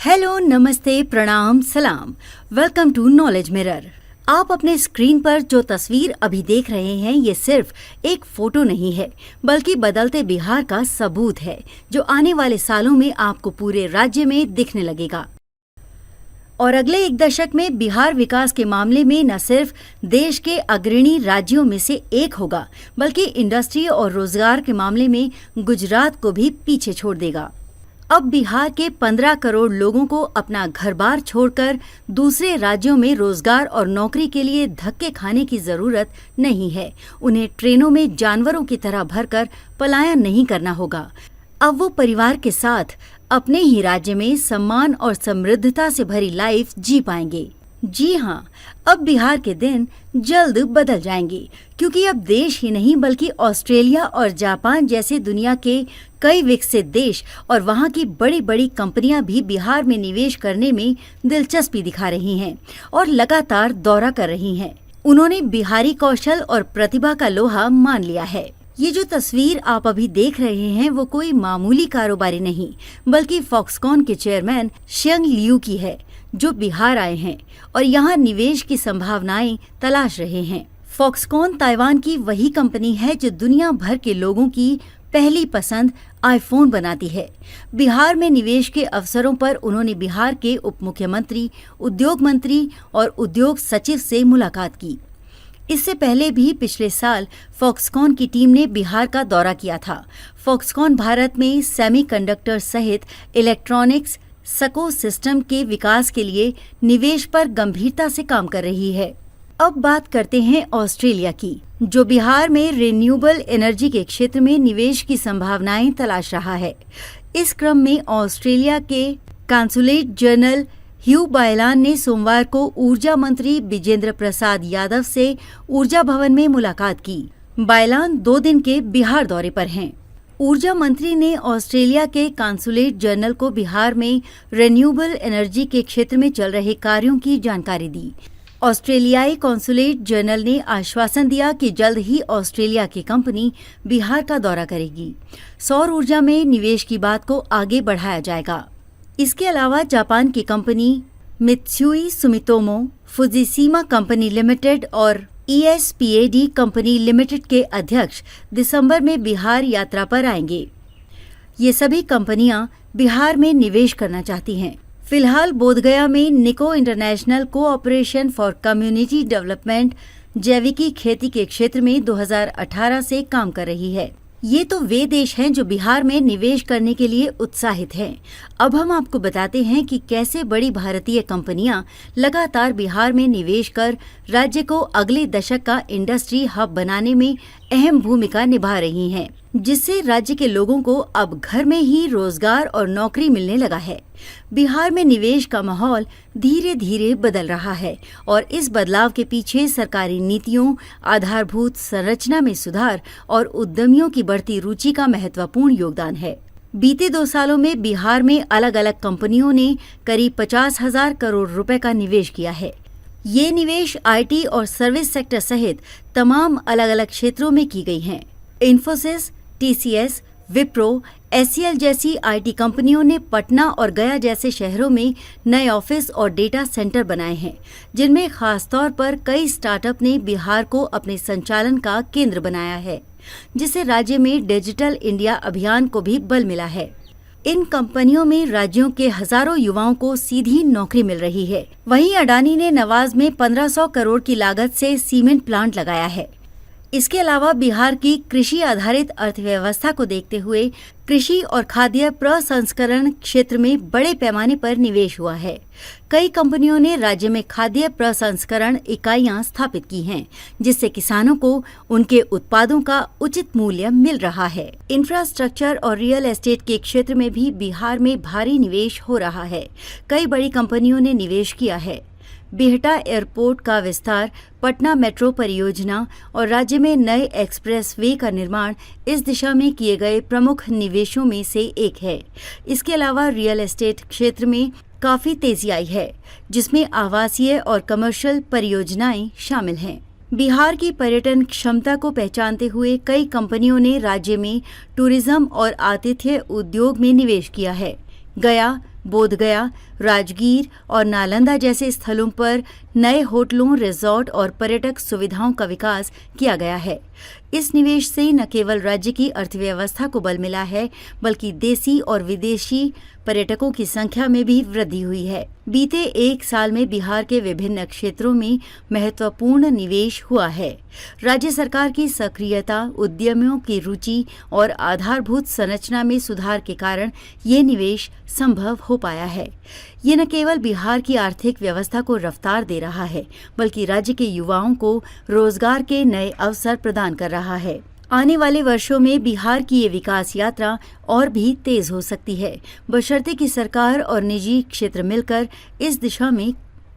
Hello, नमस्ते, प्रणाम, सलाम। Welcome to knowledge mirror. आप अपने स्क्रीन पर जो तस्वीर अभी देख रहे हैं ये सिर्फ एक फोटो नहीं है, बल्कि बदलते बिहार का सबूत है, जो आने वाले सालों में आपको पूरे राज्य में दिखने लगेगा। और अगले एक दशक में बिहार विकास के मामले में न सिर्फ देश के अग्रणी राज्यों में से एक होगा, बल्कि इंडस्ट्री और रोजगार के मामले में गुजरात को भी पीछे छोड़ देगा। अब बिहार के 15 करोड़ लोगों को अपना घर-बार छोड़कर दूसरे राज्यों में रोजगार और नौकरी के लिए धक्के खाने की जरूरत नहीं है। उन्हें ट्रेनों में जानवरों की तरह भरकर पलायन नहीं करना होगा। अब वो परिवार के साथ अपने ही राज्य में सम्मान और समृद्धता से भरी लाइफ जी पाएंगे। जी हाँ, अब बिहार के दिन जल्द बदल जाएंगे, क्योंकि अब देश ही नहीं बल्कि ऑस्ट्रेलिया और जापान जैसे दुनिया के कई विकसित देश और वहाँ की बड़ी बड़ी कंपनियां भी बिहार में निवेश करने में दिलचस्पी दिखा रही हैं और लगातार दौरा कर रही हैं। उन्होंने बिहारी कौशल और प्रतिभा का लोहा मान लिया है। ये जो तस्वीर आप अभी देख रहे हैं वो कोई मामूली कारोबारी नहीं, बल्कि फॉक्सकॉन के चेयरमैन शियांग लियू की है, जो बिहार आए हैं और यहाँ निवेश की संभावनाएं तलाश रहे हैं। फॉक्सकॉन ताइवान की वही कंपनी है जो दुनिया भर के लोगों की पहली पसंद आईफोन बनाती है। बिहार में निवेश के अवसरों पर उन्होंने बिहार के उप मुख्यमंत्री, उद्योग मंत्री और उद्योग सचिव से मुलाकात की। इससे पहले भी पिछले साल फॉक्सकॉन की टीम ने बिहार का दौरा किया था। फॉक्सकॉन भारत में सेमीकंडक्टर सहित इलेक्ट्रॉनिक्स सको सिस्टम के विकास के लिए निवेश पर गंभीरता से काम कर रही है। अब बात करते हैं ऑस्ट्रेलिया की, जो बिहार में रिन्यूएबल एनर्जी के क्षेत्र में निवेश की संभावनाएं तलाश रहा है। इस क्रम में ऑस्ट्रेलिया के कॉन्सुलेट जनरल ह्यू बायलान ने सोमवार को ऊर्जा मंत्री बिजेंद्र प्रसाद यादव से ऊर्जा भवन में मुलाकात की। बायलान 2 दिन के बिहार दौरे पर हैं। ऊर्जा मंत्री ने ऑस्ट्रेलिया के कॉन्सुलेट जनरल को बिहार में रिन्यूएबल एनर्जी के क्षेत्र में चल रहे कार्यों की जानकारी दी। ऑस्ट्रेलियाई कॉन्सुलेट जनरल ने आश्वासन दिया कि जल्द ही ऑस्ट्रेलिया की कंपनी बिहार का दौरा करेगी। सौर ऊर्जा में निवेश की बात को आगे बढ़ाया जाएगा। इसके अलावा जापान की company Mitsui Sumitomo, Fujishima company limited और ESPAD कंपनी लिमिटेड के अध्यक्ष दिसंबर में बिहार यात्रा पर आएंगे। ये सभी कंपनियां बिहार में निवेश करना चाहती हैं। फिलहाल बोधगया में निको international cooperation for community development जैविकी खेती के क्षेत्र में 2018 से काम कर रही है। ये तो वे देश हैं जो बिहार में निवेश करने के लिए उत्साहित हैं। अब हम आपको बताते हैं कि कैसे बड़ी भारतीय कंपनियां लगातार बिहार में निवेश कर राज्य को अगले दशक का इंडस्ट्री हब बनाने में अहम भूमिका निभा रही हैं, जिससे राज्य के लोगों को अब घर में ही रोजगार और नौकरी मिलने लगा है। बिहार में निवेश का माहौल धीरे धीरे बदल रहा है और इस बदलाव के पीछे सरकारी नीतियों, आधारभूत संरचना में सुधार और उद्यमियों की बढ़ती रुचि का महत्वपूर्ण योगदान है। बीते 2 सालों में बिहार में अलग अलग कंपनियों ने करीब 50,000 करोड़ रुपए का निवेश किया है। ये निवेश IT और सर्विस सेक्टर सहित तमाम अलग अलग क्षेत्रों में की गई हैं। इन्फोसिस, TCS, विप्रो, SCL जैसी IT कंपनियों ने पटना और गया जैसे शहरों में नए ऑफिस और डेटा सेंटर बनाए हैं, जिनमें खास तौर पर कई स्टार्टअप ने बिहार को अपने संचालन का केंद्र बनाया है, जिससे राज्य में डिजिटल इंडिया अभियान को भी बल मिला है। इन कंपनियों में राज्यों के हजारों युवाओं को सीधी नौकरी मिल रही है। वहीं अडानी ने नवाज में 1500 करोड़ की लागत से सीमेंट प्लांट लगाया है। इसके अलावा बिहार की कृषि आधारित अर्थव्यवस्था को देखते हुए कृषि और खाद्य प्रसंस्करण क्षेत्र में बड़े पैमाने पर निवेश हुआ है। कई कंपनियों ने राज्य में खाद्य प्रसंस्करण इकाइयां स्थापित की हैं, जिससे किसानों को उनके उत्पादों का उचित मूल्य मिल रहा है। इंफ्रास्ट्रक्चर और रियल एस्टेट के क्षेत्र में भी बिहार में भारी निवेश हो रहा है। कई बड़ी कंपनियों ने निवेश किया है। बिहटा एयरपोर्ट का विस्तार, पटना मेट्रो परियोजना और राज्य में नए एक्सप्रेस वे का निर्माण इस दिशा में किए गए प्रमुख निवेशों में से एक है। इसके अलावा रियल एस्टेट क्षेत्र में काफी तेजी आई है, जिसमें आवासीय और कमर्शियल परियोजनाएं शामिल हैं। बिहार की पर्यटन क्षमता को पहचानते हुए कई कंपनियों ने राज्य में टूरिज्म और आतिथ्य उद्योग में निवेश किया है। गया, बोधगया, राजगीर और नालंदा जैसे स्थलों पर नए होटलों, रिजॉर्ट और पर्यटक सुविधाओं का विकास किया गया है। इस निवेश से न केवल राज्य की अर्थव्यवस्था को बल मिला है, बल्कि देसी और विदेशी पर्यटकों की संख्या में भी वृद्धि हुई है। बीते एक साल में बिहार के विभिन्न क्षेत्रों में महत्वपूर्ण निवेश हुआ है। राज्य सरकार की सक्रियता, उद्यमियों की रुचि और आधारभूत संरचना में सुधार के कारण ये निवेश संभव हो पाया है। ये न केवल बिहार की आर्थिक व्यवस्था को रफ्तार दे रहा है, बल्कि राज्य के युवाओं को रोजगार के नए अवसर प्रदान कर रहा है। आने वाले वर्षों में बिहार की ये विकास यात्रा और भी तेज हो सकती है, बशर्ते कि सरकार और निजी क्षेत्र मिलकर इस दिशा में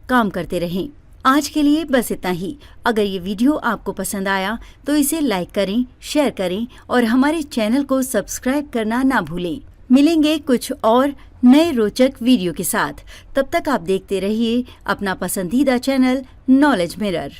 काम करते रहें। आज के लिए बस इतना ही। अगर ये वीडियो आपको पसंद आया तो इसे लाइक करें, शेयर करें और हमारे चैनल को सब्सक्राइब करना ना भूलें। मिलेंगे कुछ और नए रोचक वीडियो के साथ। तब तक आप देखते रहिए अपना पसंदीदा चैनल नॉलेज मिरर।